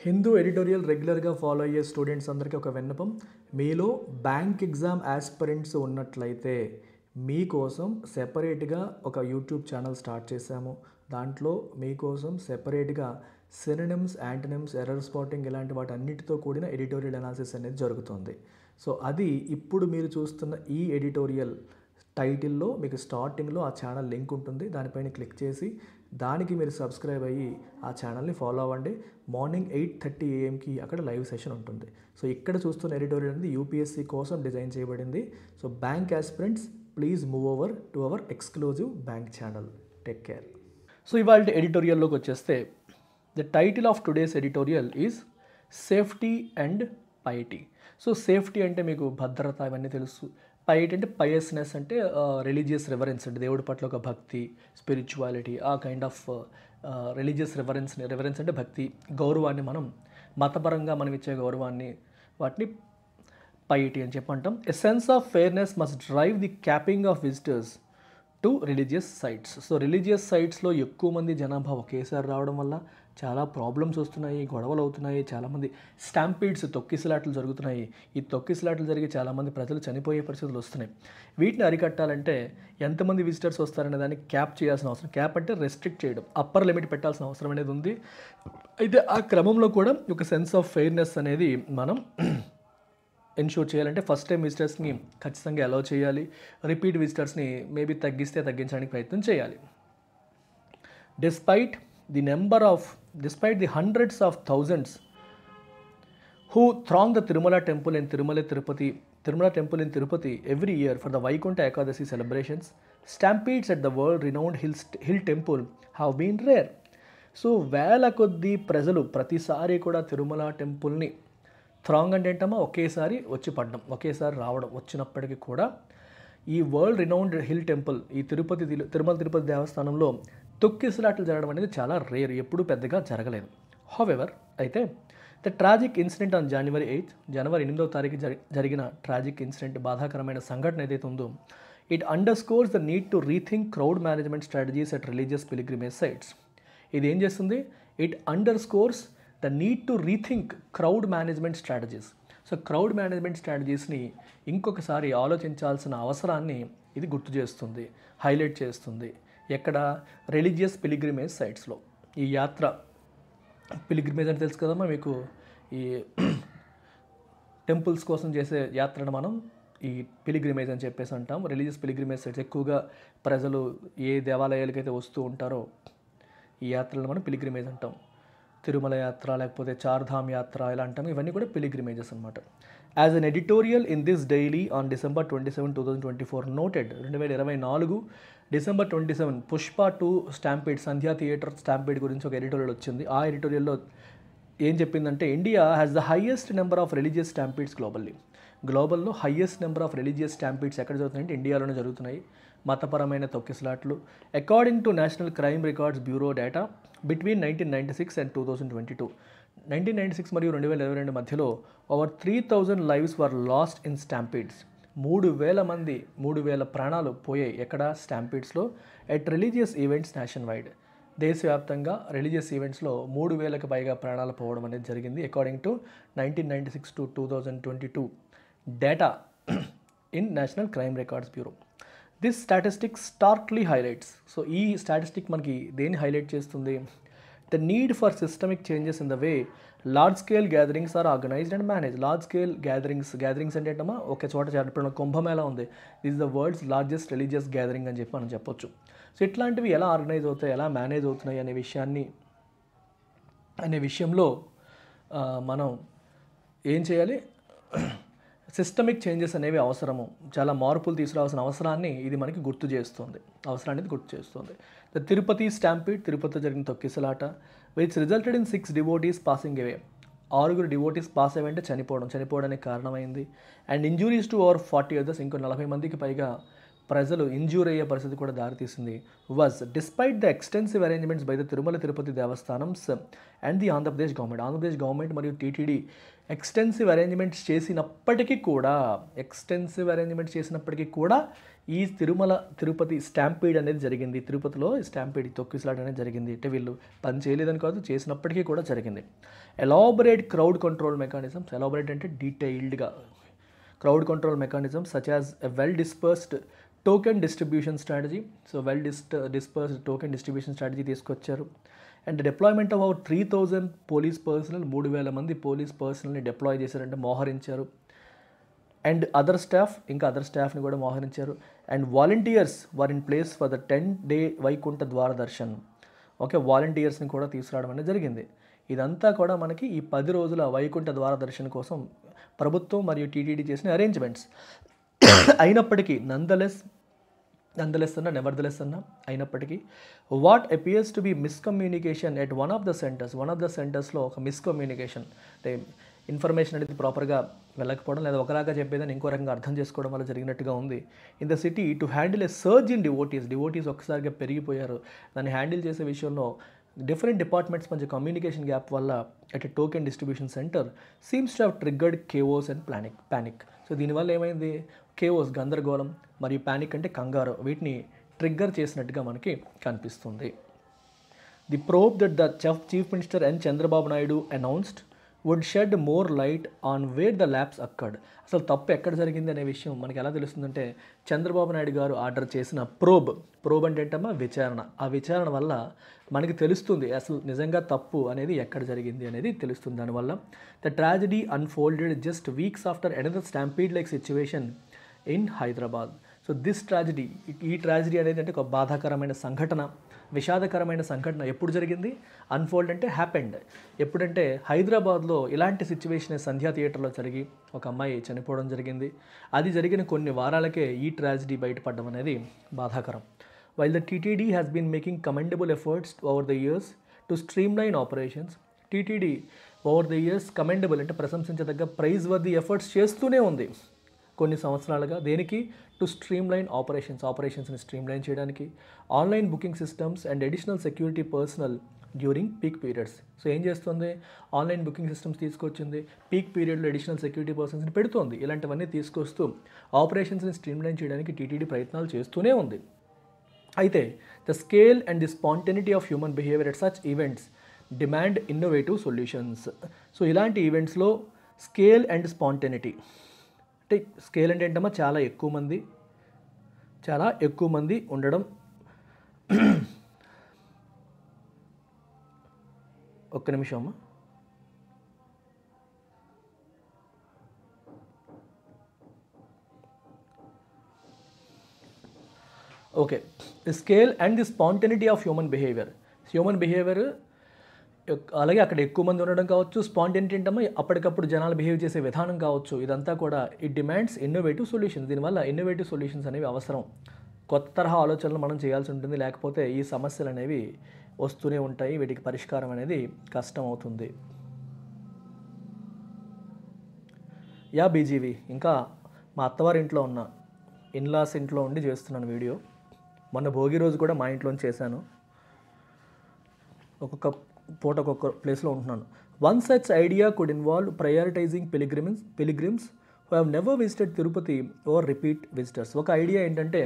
Hindu editorial రెగ్యులర్గా follow అయ్యే students అందరికీ ఒక విన్నపం. మీలో బ్యాంక్ ఎగ్జామ్ ఆస్పిరెంట్స్ ఉన్నట్లయితే మీకోసం సెపరేట్గా ఒక యూట్యూబ్ ఛానల్ స్టార్ట్ చేశాము. దాంట్లో మీకోసం సెపరేట్గా సినోనిమ్స్, యాంటోనిమ్స్, ఎర్రర్ స్పాటింగ్ ఇలాంటి వాటన్నిటితో కూడిన ఎడిటోరియల్ అనాలిసిస్ అనేది జరుగుతుంది. సో అది ఇప్పుడు మీరు చూస్తున్న ఈ ఎడిటోరియల్ టైటిల్లో మీకు స్టార్టింగ్లో ఆ ఛానల్ లింక్ ఉంటుంది. దానిపైన క్లిక్ చేసి దానికి మీరు సబ్స్క్రైబ్ అయ్యి ఆ ఛానల్ని ఫాలో అవ్వండి. మార్నింగ్ 8:30 AM అక్కడ లైవ్ సెషన్ ఉంటుంది. సో ఇక్కడ చూస్తున్న ఎడిటోరియల్ అనేది యూపీఎస్సీ కోసం డిజైన్ చేయబడింది. So bank aspirants please move over to our exclusive bank channel. Take care. So ఇవాళ ఎడిటోరియల్లోకి వచ్చేస్తే the title of today's editorial is safety and piety. So safety అంటే మీకు భద్రత ఇవన్నీ తెలుసు. పైటీ అంటే పయస్నెస్ అంటే రిలీజియస్ రెవరెన్స్ అంటే దేవుడి పట్ల ఒక భక్తి, స్పిరిచువాలిటీ, ఆ కైండ్ ఆఫ్ రిలీజియస్ రెవరెన్స్ అంటే భక్తి, గౌరవాన్ని మనం మతపరంగా మనం ఇచ్చే గౌరవాన్ని వాటిని పైటీ అని చెప్పి అంటాం. A sense of fairness must drive the capping of visitors to religious sites. So religious సైట్స్లో ఎక్కువ మంది జనాభా ఒకేసారి రావడం వల్ల చాలా ప్రాబ్లమ్స్ వస్తున్నాయి, గొడవలు అవుతున్నాయి, చాలామంది స్టాంపీడ్స్ తొక్కిసలాటలు జరుగుతున్నాయి. ఈ తొక్కిసలాటలు జరిగి చాలామంది ప్రజలు చనిపోయే పరిస్థితులు వస్తున్నాయి. వీటిని అరికట్టాలంటే ఎంతమంది విజిటర్స్ వస్తారనే దాన్ని క్యాప్ చేయాల్సిన అవసరం, క్యాప్ అంటే రెస్ట్రిక్ట్ చేయడం, అప్పర్ లిమిట్ పెట్టాల్సిన అవసరం అనేది ఉంది. అయితే ఆ క్రమంలో కూడా ఒక సెన్స్ ఆఫ్ ఫెయిర్నెస్ అనేది మనం ఎన్షూర్ చేయాలంటే ఫస్ట్ టైం విజిటర్స్ని ఖచ్చితంగా అలౌ చేయాలి. రిపీట్ విజిటర్స్ని మేబీ తగ్గించడానికి ప్రయత్నం చేయాలి. Despite the hundreds of thousands who throng the Tirumala temple in Tirupati every year for the Vaikunta Ekadasi celebrations, stampedes at the world-renowned hill temple have been rare. So వేల కొద్ది ప్రజలు ప్రతిసారి కూడా తిరుమల టెంపుల్ని థ్రాంగ్ అంటే ఏంటమ్మా ఒకేసారి వచ్చి పడడం, ఒకేసారి రావడం వచ్చినప్పటికీ కూడా ఈ వరల్డ్ రినౌండ్ హిల్ టెంపుల్ ఈ తిరుమల తిరుపతి దేవస్థానంలో తొక్కిసలాటలు జరగడం అనేది చాలా రేర్, ఎప్పుడూ పెద్దగా జరగలేదు. హౌవెవర్ అయితే the tragic incident on January 8 జరిగిన ట్రాజిక్ ఇన్సిడెంట్, బాధాకరమైన సంఘటన ఏదైతే ఉందో, it underscores the need to rethink crowd management strategies at religious pilgrimage sites. ఇది ఏం చేస్తుంది? It underscores the need to rethink crowd management strategies. So crowd management స్ట్రాటజీస్ని ఇంకొకసారి ఆలోచించాల్సిన అవసరాన్ని ఇది గుర్తు చేస్తుంది, హైలైట్ చేస్తుంది. ఎక్కడ? రిలీజియస్ పిలిగ్రిమేజ్ సైట్స్లో. ఈ యాత్ర పిలిగ్రిమేజ్ అంటే తెలుసు కదమ్మా మీకు, ఈ టెంపుల్స్ కోసం చేసే యాత్రను మనం ఈ పిలిగ్రిమేజ్ అని చెప్పేసి అంటాం. రిలీజియస్ పిలిగ్రిమేజ్ సైట్స్ ఎక్కువగా ప్రజలు ఏ దేవాలయాలకైతే వస్తూ ఉంటారో ఈ యాత్రలను మనం పిలిగ్రిమేజ్ అంటాం. తిరుమల యాత్ర లేకపోతే చార్ధామ్ యాత్ర ఇలా అంటాం. ఇవన్నీ కూడా పిలిగ్రిమేజెస్ అనమాట. As an editorial in this daily on December 27, 2024 noted 2024 December 27 Pushpa 2 stampede Sandhya theatre stampede గురించి ఒక ఎడిటోరియల్ వచ్చింది. ఆ ఎడిటోరియల్లో ఏం చెప్పిందంటే India has the highest number of religious stampedes గ్లోబల్లో highest number of religious stampedes ఎక్కడ జరుగుతున్నాయంటే ఇండియాలోనే జరుగుతున్నాయి. మతపరమైన తొక్కిసలాట్లు. According to National Crime Records Bureau data between 1996 and 2022, 1996 మరియు 2022 మధ్యలో over 3,000 lives were lost in stampedes. 3,000 ప్రాణాలు పోయాయి. ఎక్కడ? స్టాంపీడ్స్లో. At religious events nationwide, దేశవ్యాప్తంగా రిలీజియస్ ఈవెంట్స్లో 3,000కి పైగా ప్రాణాలు పోవడం అనేది జరిగింది. According to 1996 to 2022 data in National Crime Records Bureau. This statistic starkly highlights. So ఈ స్టాటిస్టిక్ మనకి దేన్ని హైలైట్ చేస్తుంది? The need for systemic changes in the way large scale gatherings are organised and manage. Large scale gatherings అంటే ఏంటమ్మా ఒక చోట చేపట్టిన కుంభమేళా ఉంది. This is the world's largest religious gathering అని చెప్పి మనం చెప్పొచ్చు. సో ఇట్లాంటివి ఎలా ఆర్గనైజ్ అవుతాయి, ఎలా మేనేజ్ అవుతున్నాయి అనే విషయంలో మనం ఏం చేయాలి? సిస్టమిక్ చేంజెస్ అనేవి అవసరము, చాలా మార్పులు తీసుకురావాల్సిన అవసరాన్ని ఇది మనకి గుర్తు చేస్తుంది. ద తిరుపతి స్టాంపీడ్, తిరుపతిలో జరిగిన తొక్కిసలాట, which resulted in 6 devotees passing away. 6 devotees pass అవే అంటే చనిపోవడానికి కారణమైంది. And injuries to over 40 others, ఇంకో 40 మందికి పైగా ప్రజలు ఇంజ్యూర్ అయ్యే పరిస్థితి కూడా దారితీసింది. Was despite the extensive arrangements by the Tirumala Tirupati Devasthanams and the Andhra Pradesh government మరియు టీటీడీ ఎక్స్టెన్సివ్ అరేంజ్మెంట్స్ చేసినప్పటికీ కూడా ఈ తిరుమల తిరుపతి స్టాంపీడ్ అనేది జరిగింది. తిరుపతిలో స్టాంపీడ్ తొక్కిసలాట అనేది జరిగింది. అంటే వీళ్ళు పని చేయలేదని కాదు, చేసినప్పటికీ కూడా జరిగింది. Elaborate crowd control mechanisms, elaborate అంటే డీటెయిల్డ్గా crowd control mechanisms such as a well-dispersed token distribution strategy. So dispersed token distribution strategy తీసుకొచ్చారు. And deployment of our 3000 police personnel, 3000 మంది పోలీస్ పర్సనల్ని డిప్లాయ్ చేశారంటే మోహరించారు. అండ్ అదర్ స్టాఫ్ని కూడా మోహరించారు. And volunteers were in place for the 10-day Vaikuntha Dwara Darshan. Okay, వాలంటీర్స్ని కూడా తీసుకురావడం అనేది జరిగింది. ఇదంతా కూడా మనకి ఈ 10 రోజుల వైకుంఠ ద్వార దర్శన కోసం ప్రభుత్వం మరియు టీటీడీ చేసిన అరేంజ్మెంట్స్. అయినప్పటికీ అయినప్పటికీ what appears to be miscommunication at one of the సెంటర్స్లో ఒక మిస్కమ్యూనికేషన్, అంటే ఇన్ఫర్మేషన్ అనేది ప్రాపర్గా వెళ్ళకపోవడం, లేదా ఒకలాగా చెప్పేదని ఇంకో రకంగా అర్థం చేసుకోవడం వల్ల జరిగినట్టుగా ఉంది. In the city to handle a surge in devotees ఒక్కసారిగా పెరిగిపోయారు. దాన్ని హ్యాండిల్ చేసే విషయంలో డిఫరెంట్ డిపార్ట్మెంట్స్ మధ్య కమ్యూనికేషన్ గ్యాప్ వల్ల at a token distribution centre seems to have triggered chaos and panic. So దీనివల్ల ఏమైంది, కేఓస్ గందరగోళం మరియు ప్యానిక్ అంటే కంగారు, వీటిని ట్రిగ్గర్ చేసినట్టుగా మనకి కనిపిస్తుంది. The probe that the chief minister N Chandrababu Naidu announced would shed more light on where the lapses occurred. అసలు తప్పు ఎక్కడ జరిగింది అనే విషయం మనకి ఎలా తెలుస్తుందంటే, చంద్రబాబు నాయుడు గారు ఆర్డర్ చేసిన ప్రోబ్ అంటే ఏంటమ్మా, విచారణ. ఆ విచారణ వల్ల మనకి తెలుస్తుంది అసలు నిజంగా తప్పు అనేది ఎక్కడ జరిగింది అనేది తెలుస్తుంది. దానివల్ల the tragedy unfolded just weeks after another stampede like situation in Hyderabad. So ఈ ట్రాజడీ అనేది అంటే ఒక బాధాకరమైన సంఘటన, విషాదకరమైన సంఘటన ఎప్పుడు జరిగింది, అన్ఫోల్డ్ అంటే హ్యాపెండ్ ఎప్పుడంటే హైదరాబాద్లో ఇలాంటి సిచ్యువేషన్ సంధ్యా థియేటర్లో జరిగి ఒక అమ్మాయి చనిపోవడం జరిగింది. అది జరిగిన కొన్ని వారాలకే ఈ ట్రాజడీ బయటపడడం అనేది బాధాకరం. While the TTD has been making commendable efforts over the years to streamline operations, TTD over the years commendable అంటే ప్రశంసించదగ్గ ప్రైజ్ వర్ది ఎఫర్ట్స్ చేస్తూనే ఉంది కొన్ని సంవత్సరాలుగా. దేనికి, టు స్ట్రీమ్లైన్ ఆపరేషన్స్ని స్ట్రీమ్లైన్ చేయడానికి, online booking systems and additional security personal during peak periods. So ఏం చేస్తుంది, online booking systems తీసుకొచ్చింది, పీక్ పీరియడ్లో అడిషనల్ సెక్యూరిటీ పర్సన్స్ని పెడుతోంది. ఇలాంటివన్నీ తీసుకొస్తూ ఆపరేషన్స్ని స్ట్రీమ్లైన్ చేయడానికి టీటీడీ ప్రయత్నాలు చేస్తూనే ఉంది. అయితే the scale and the spontaneity of human behaviour at such events demand innovative solutions. So ఇలాంటి ఈవెంట్స్లో స్కేల్ అండ్ స్పాంటెనిటీ అంటే, స్కేల్ అంటే ఏంటమ్మా, చాలా ఎక్కువ మంది ఉండడం. ఒక్క నిమిషం అమ్మా. Okay, the scale and the spontaneity of human behaviour అలాగే అక్కడ ఎక్కువ మంది ఉండడం కావచ్చు, స్పాంటెనిటీ ఏంటమ్మా అప్పటికప్పుడు జనాలు బిహేవ్ చేసే విధానం కావచ్చు. ఇదంతా కూడా ఇట్ డిమాండ్స్ ఇన్నోవేటివ్ సొల్యూషన్స్. దీనివల్ల ఇన్నోవేటివ్ సొల్యూషన్స్ అనేవి అవసరం. కొత్త తరహా ఆలోచనలు మనం చేయాల్సి ఉంటుంది, లేకపోతే ఈ సమస్యలు అనేవి వస్తూనే ఉంటాయి, వీటికి పరిష్కారం అనేది కష్టం అవుతుంది. బీజీవి ఇంకా మా అత్తవారి ఇంట్లో ఉన్న ఇన్లాస్ ఇంట్లో ఉండి చేస్తున్నాను వీడియో. మొన్న భోగి రోజు కూడా మా ఇంట్లోనే చేశాను. ఒక్కొక్క పూట ఒక్కొక్క ప్లేస్లో ఉంటున్నాను. One such idea could involve prioritising pilgrims who have never visited Tirupati or repeat visitors. ఒక ఐడియా ఏంటంటే,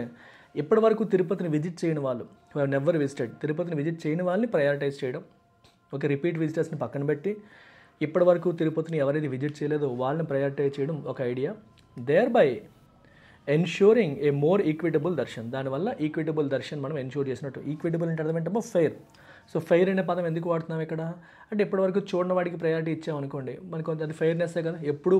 ఇప్పటి వరకు తిరుపతిని విజిట్ చేయని వాళ్ళు, హు హ్యావ్ నెవర్ విజిటెడ్ తిరుపతిని విజిట్ చేయని వాళ్ళని ప్రయారిటైజ్ చేయడం. ఓకే, రిపీట్ విజిటర్స్ని పక్కన పెట్టి ఇప్పటి వరకు తిరుపతిని ఎవరైతే విజిట్ చేయలేదో వాళ్ళని ప్రయారిటైజ్ చేయడం ఒక idea. Thereby ensuring a more equitable darshan. దానివల్ల ఈక్విటబుల్ దర్శన్ మనం ఎన్ష్యూర్ చేసినట్టు. ఈక్విటబుల్ అంటే అర్థం ఏంటంటే ఫెయిర్. సో ఫెయిర్ అనే పదం ఎందుకు వాడుతున్నాం ఇక్కడ అంటే, ఇప్పటివరకు చూడని వాడికి ప్రయారిటీ ఇచ్చామనుకోండి, మనకు కొంచెం అది ఫెయిర్నెస్సే కదా. ఎప్పుడు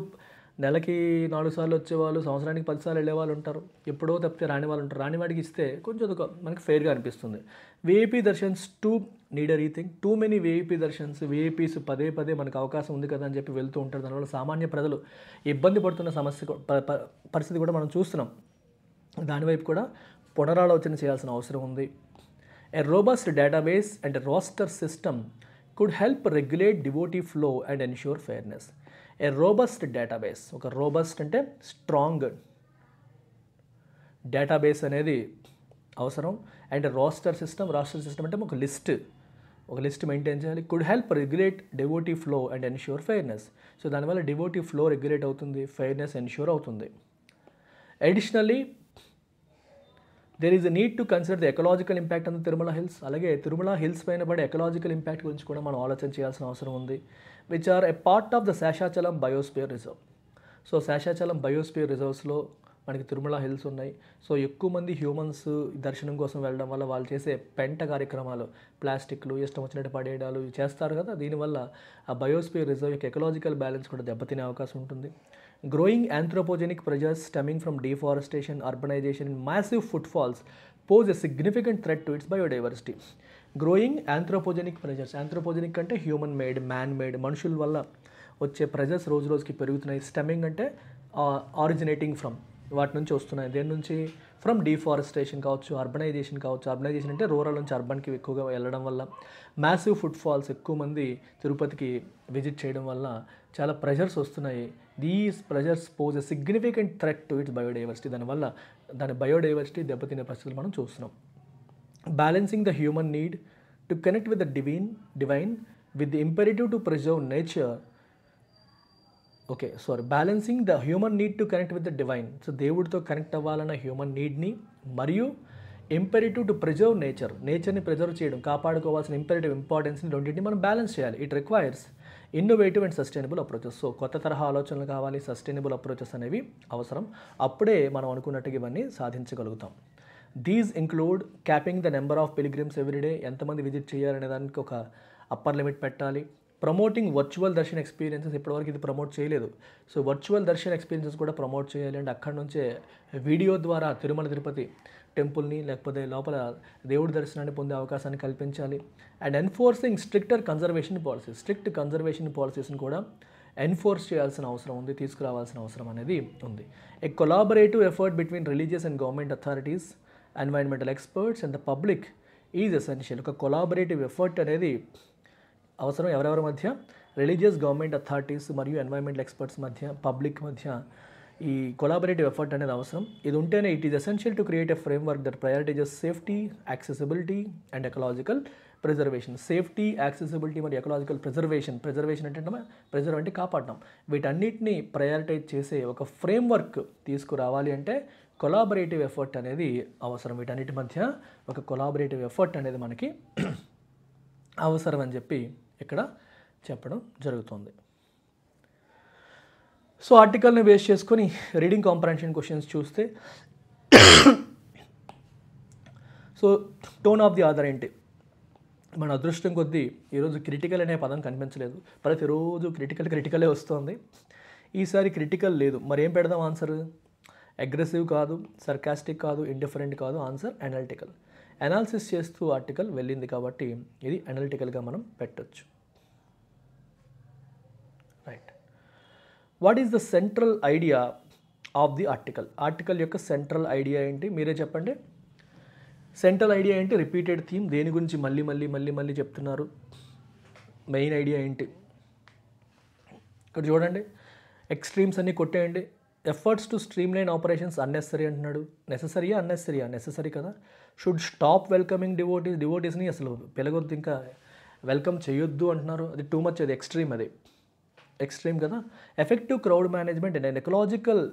నెలకి 4 సార్లు వచ్చేవాళ్ళు, సంవత్సరానికి 10 సార్లు వెళ్ళే వాళ్ళు ఉంటారు, ఎప్పుడో తప్పితే రాని వాళ్ళు ఉంటారు. రాని వాడికి ఇస్తే కొంచెం మనకి ఫెయిర్గా అనిపిస్తుంది. VIP darshans need rethink. Too many VIP darshans, VIPs పదే మనకు అవకాశం ఉంది కదా అని చెప్పి వెళ్తూ ఉంటారు. దానివల్ల సామాన్య ప్రజలు ఇబ్బంది పడుతున్న పరిస్థితి కూడా మనం చూస్తున్నాం. దానివైపు కూడా పునరాలోచన చేయాల్సిన అవసరం ఉంది. A robust database and a roster system could help regulate devotee flow and ensure fairness. A robust database, ఒక robust అంటే స్ట్రాంగ్, డేటాబేస్ అనేది అవసరం. అండ్ రాస్టర్ సిస్టమ్ అంటే ఒక లిస్ట్ మెయింటైన్ చేయాలి. Could help regulate devotee flow and ensure fairness. So దానివల్ల devotee flow regulate అవుతుంది, fairness ensure అవుతుంది. Additionally there is a need to consider the ecological impact on the Tirumala hills. అలాగే Tirumala hills పైన పడే ecological impact గురించి కూడా మనం ఆలోచన చేయాల్సిన అవసరం ఉంది. Which are a part of the Seshachalam biosphere reserve. So Seshachalam biosphere రిజర్వ్స్లో మనకి తిరుమల హిల్స్ ఉన్నాయి. సో ఎక్కువ మంది హ్యూమన్స్ దర్శనం కోసం వెళ్ళడం వల్ల వాళ్ళు చేసే పెంట కార్యక్రమాలు, ప్లాస్టిక్లు ఇష్టం వచ్చినట్టు పడేయడాలు చేస్తారు కదా, దీనివల్ల ఆ బయోస్పియర్ రిజర్వ్ యొక్క ఎకలాజికల్ బ్యాలెన్స్ కూడా దెబ్బతినే అవకాశం ఉంటుంది. Growing anthropogenic pressures stemming from deforestation, urbanization and massive footfalls pose a significant threat to its biodiversity. Growing anthropogenic pressures, anthropogenic అంటే హ్యూమన్ మేడ్, మ్యాన్ మేడ్, మనుషుల వల్ల వచ్చే ప్రెజర్స్ రోజు రోజుకి పెరుగుతున్నాయి. స్టెమ్మింగ్ అంటే ఆరిజినేటింగ్ ఫ్రమ్, వాటి నుంచి వస్తున్నాయి. దేని నుంచి? ఫ్రమ్ డిఫారెస్టేషన్ కావచ్చు, అర్బనైజేషన్ కావచ్చు. అర్బనైజేషన్ అంటే రూరల్ నుంచి అర్బన్కి ఎక్కువగా వెళ్ళడం వల్ల, మ్యాసివ్ ఫుట్ఫాల్స్, ఎక్కువ మంది తిరుపతికి విజిట్ చేయడం వల్ల చాలా ప్రెషర్స్ వస్తున్నాయి. These pressures pose a significant threat to its biodiversity. దానివల్ల దాని బయోడైవర్సిటీ దెబ్బతినే పరిస్థితులు మనం చూస్తున్నాం. Balancing the human need to connect with the divine with the imperative to preserve nature. Balancing the human need to connect with the divine. So దేవుడితో connect అవ్వాలన్న human నీడ్ని మరియు ఇంపెరేటివ్ టు ప్రిజర్వ్ నేచర్ని preserve చేయడం, కాపాడుకోవాల్సిన imperative ఇంపార్టెన్స్ని రెండింటిని మనం బ్యాలెన్స్ చేయాలి. It requires innovative and sustainable approaches. So కొత్త తరహా ఆలోచనలు కావాలి, సస్టైనబుల్ అప్రోచెస్ అనేవి అవసరం. అప్పుడే మనం అనుకున్నట్టుగా ఇవన్నీ సాధించగలుగుతాం. These include capping the number of pilgrims everyday. ఎంతమంది విజిట్ చేయాలనే దానికి ఒక అప్పర్ లిమిట్ పెట్టాలి. Promoting virtual darshan experiences. ఇప్పటివరకు ఇది ప్రమోట్ చేయలేదు. సో వర్చువల్ దర్శన్ ఎక్స్పీరియన్సెస్ కూడా ప్రమోట్ చేయాలి. అండ్ అక్కడి నుంచే వీడియో ద్వారా తిరుమల తిరుపతి టెంపుల్ని లేకపోతే లోపల దేవుడి దర్శనాన్ని పొందే అవకాశాన్ని కల్పించాలి. అండ్ ఎన్ఫోర్సింగ్ స్ట్రిక్ట్ కన్జర్వేషన్ పాలసీస్ని కూడా ఎన్ఫోర్స్ చేయాల్సిన అవసరం ఉంది, తీసుకురావాల్సిన అవసరం అనేది ఉంది. A collaborative effort between religious and government authorities, environmental experts and the public is essential. ఒక కొలాబరేటివ్ ఎఫర్ట్ అనేది అవసరం. ఎవరెవరి మధ్య? రిలీజియస్, గవర్నమెంట్ అథారిటీస్ మరియు ఎన్వైరన్మెంటల్ ఎక్స్పర్ట్స్ మధ్య, పబ్లిక్ మధ్య ఈ కొలాబరేటివ్ ఎఫర్ట్ అనేది అవసరం. ఇది ఉంటేనే it is essential to create a framework that prioritises safety, accessibility and ecological preservation. Safety, accessibility మరియు ఎకలాజికల్ ప్రిజర్వేషన్ అంటే కాపాడడం, వీటన్నిటిని ప్రయారిటైజ్ చేసే ఒక ఫ్రేమ్వర్క్ తీసుకురావాలి అంటే కొలాబరేటివ్ ఎఫర్ట్ అనేది అవసరం. వీటన్నిటి మధ్య ఒక కొలాబరేటివ్ ఎఫర్ట్ అనేది మనకి అవసరం అని చెప్పి ఇక్కడ చెప్పడం జరుగుతుంది. సో ఆర్టికల్ని బేస్ చేసుకొని రీడింగ్ కాంప్రహెన్షన్ క్వశ్చన్స్ చూస్తే, so tone of the author ఏంటి? మన అదృష్టం కొద్దీ ఈరోజు క్రిటికల్ అనే పదం కనిపించలేదు. ప్రతిరోజు క్రిటికలే వస్తుంది. ఈసారి క్రిటికల్ లేదు. మరి ఏం పెడదాం ఆన్సర్? అగ్రెసివ్ కాదు, సర్కాస్టిక్ కాదు, ఇండిఫరెంట్ కాదు. Answer analytical. అనాలిసిస్ చేస్తూ ఆర్టికల్ వెళ్ళింది కాబట్టి ఇది అనలిటికల్గా మనం పెట్టొచ్చు. Right. What is the central idea of the article? Article యొక్క సెంట్రల్ ఐడియా ఏంటి? మీరే చెప్పండి. సెంట్రల్ ఐడియా ఏంటి? Repeated theme. దేని గురించి మళ్ళీ చెప్తున్నారు? మెయిన్ ఐడియా ఏంటి? ఇక్కడ చూడండి, ఎక్స్ట్రీమ్స్ అన్నీ కొట్టేయండి. Efforts to streamline operations unnecessary అంటున్నాడు. నెససరీయా? అన్నెసరీయా? నెససరీ కదా. షుడ్ స్టాప్ వెల్కమింగ్ డివోటీస్ని అసలు పిలగొద్దు, ఇంకా వెల్కమ్ చేయొద్దు అంటున్నారు. అది టూ మచ్, అది ఎక్స్ట్రీమ్ కదా. Effective crowd management and ecological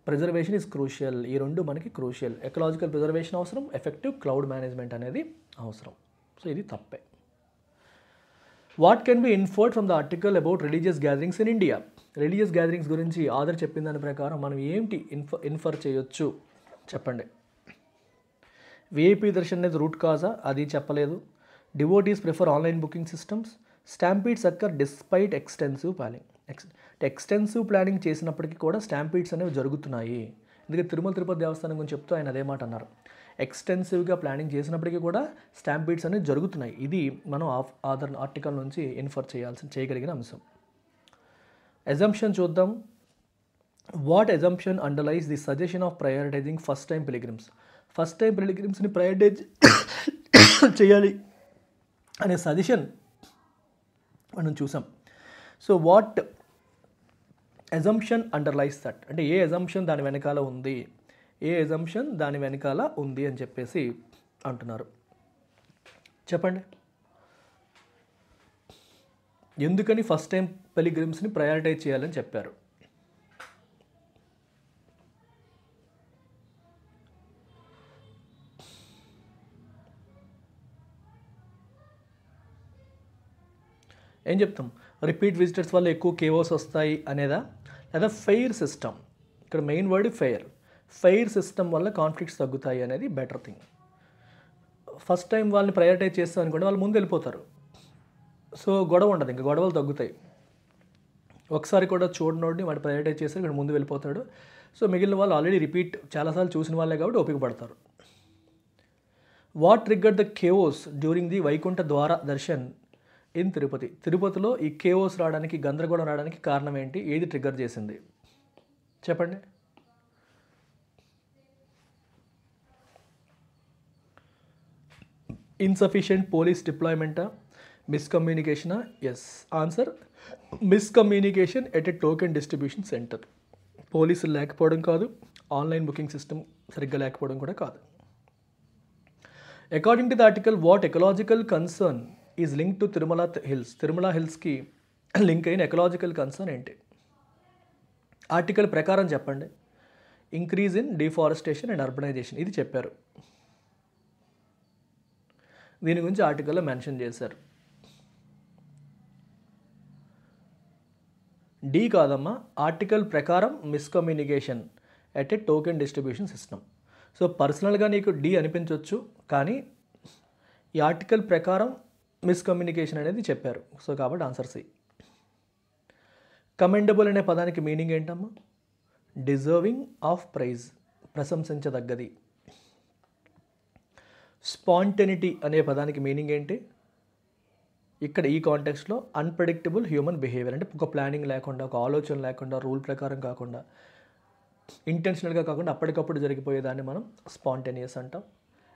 preservation is crucial. ఈ రెండు మనకి క్రూషియల్. ఎకలాజికల్ ప్రిజర్వేషన్ అవసరం, ఎఫెక్టివ్ క్రౌడ్ మేనేజ్మెంట్ అనేది అవసరం. సో ఇది తప్పే. What can be inferred from the article about religious gatherings in India? Religious gatherings గురించి ఆథర్ చెప్పిన దాని ప్రకారం మనం ఏంటి ఇన్ఫర్ చేయొచ్చు చెప్పండి. విఐపి దర్శన్ అనేది రూట్ కాజా? అది చెప్పలేదు. Devotees prefer online booking systems. Stampedes occur despite extensive planning. Extensive planning చేసినప్పటికీ కూడా స్టాంపీడ్స్ అనేవి జరుగుతున్నాయి. ఎందుకంటే తిరుమల తిరుపతి దేవస్థానం గురించి చెప్తూ ఆయన అదే మాట అన్నారు. ఎక్స్టెన్సివ్గా ప్లానింగ్ చేసినప్పటికీ కూడా స్టాంపీడ్స్ అనేవి జరుగుతున్నాయి. ఇది మనం ఆథర్ ఆర్టికల్ నుంచి ఇన్ఫర్ చేయగలిగిన అంశం. అజంప్షన్ చూద్దాం. What assumption underlies the suggestion of prioritising first time pilgrims? First time పిలిగ్రిమ్స్ని ప్రయారిటైజ్ చేయాలి అనే సజెషన్ మనం చూసాం. So what assumption underlies that? అంటే ఏ అజంప్షన్ దాని వెనకాల ఉంది, ఏ ఎజంప్షన్ దాని వెనకాల ఉంది అని చెప్పేసి అంటున్నారు. చెప్పండి, ఎందుకని ఫస్ట్ టైం పిలిగ్రిమ్స్ని ప్రయారిటైజ్ చేయాలని చెప్పారు? ఏం చెప్తాం? రిపీట్ విజిటర్స్ వల్ల ఎక్కువ కేఓస్ వస్తాయి అనేదా, లేదా ఫెయిర్ సిస్టమ్? ఇక్కడ main word fair. Fair system వల్ల కాన్ఫ్లిక్ట్స్ తగ్గుతాయి అనేది బెటర్ థింగ్. ఫస్ట్ టైం వాళ్ళని ప్రయారిటైజ్ చేస్తాం అనుకోండి, వాళ్ళు ముందు వెళ్ళిపోతారు. సో గొడవ ఉండదు, ఇంకా గొడవలు తగ్గుతాయి. ఒకసారి కూడా చూడనోడిని వాడు ప్రయారిటైజ్ చేస్తే ఇక్కడ ముందు వెళ్ళిపోతాడు. సో మిగిలిన వాళ్ళు ఆల్రెడీ రిపీట్ చాలాసార్లు చూసిన వాళ్ళే కాబట్టి ఓపిక పడతారు. What triggered the chaos during the Vaikuntha Dwara darshan in Tirupati? తిరుపతిలో ఈ కేఓస్ రావడానికి, గందరగోళం రావడానికి కారణం ఏంటి? ఏది ట్రిగ్గర్ చేసింది? చెప్పండి. ఇన్సఫిషియెంట్ పోలీస్ డిప్లాయ్మెంటా, మిస్కమ్యూనికేషనా? Yes, answer miscommunication at a token distribution centre. పోలీసులు లేకపోవడం కాదు, ఆన్లైన్ బుకింగ్ సిస్టమ్ సరిగ్గా లేకపోవడం కూడా కాదు. According to the article, what ecological concern is link to Tirumala hills? Tirumala హిల్స్కి లింక్ అయిన ఎకలాజికల్ కన్సర్న్ ఏంటి? ఆర్టికల్ ప్రకారం చెప్పండి. Increase in deforestation and urbanisation, ఇది చెప్పారు. దీని గురించి ఆర్టికల్లో మెన్షన్ చేశారు. డి కాదమ్మా, ఆర్టికల్ ప్రకారం miscommunication at a token distribution system. So పర్సనల్గా నీకు డి అనిపించవచ్చు, కానీ ఈ ఆర్టికల్ ప్రకారం మిస్కమ్యూనికేషన్ అనేది చెప్పారు. సో కాబట్టి ఆన్సర్ సి. కమెండబుల్ అనే పదానికి మీనింగ్ ఏంటమ్మా? డిజర్వింగ్ ఆఫ్ ప్రైజ్, ప్రశంసించదగ్గది. స్పాంటెనిటీ అనే పదానికి మీనింగ్ ఏంటి? ఇక్కడ ఈ కాంటెక్స్ట్లో అన్ప్రెడిక్టబుల్ హ్యూమన్ బిహేవియర్, అంటే ఒక ప్లానింగ్ లేకుండా, ఒక ఆలోచన లేకుండా, రూల్ ప్రకారం కాకుండా, ఇంటెన్షనల్గా కాకుండా అప్పటికప్పుడు జరిగిపోయేదాన్ని మనం స్పాంటేనియస్ అంటాం.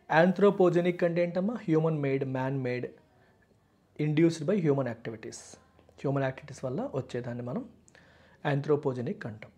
యాంథ్రోపోజెనిక్ అంటే ఏంటమ్మా? Human made, man made, induced by human activities. Human activities వల్ల వచ్చేదాన్ని మనం యాంథ్రోపోజెనిక్ అంటాం.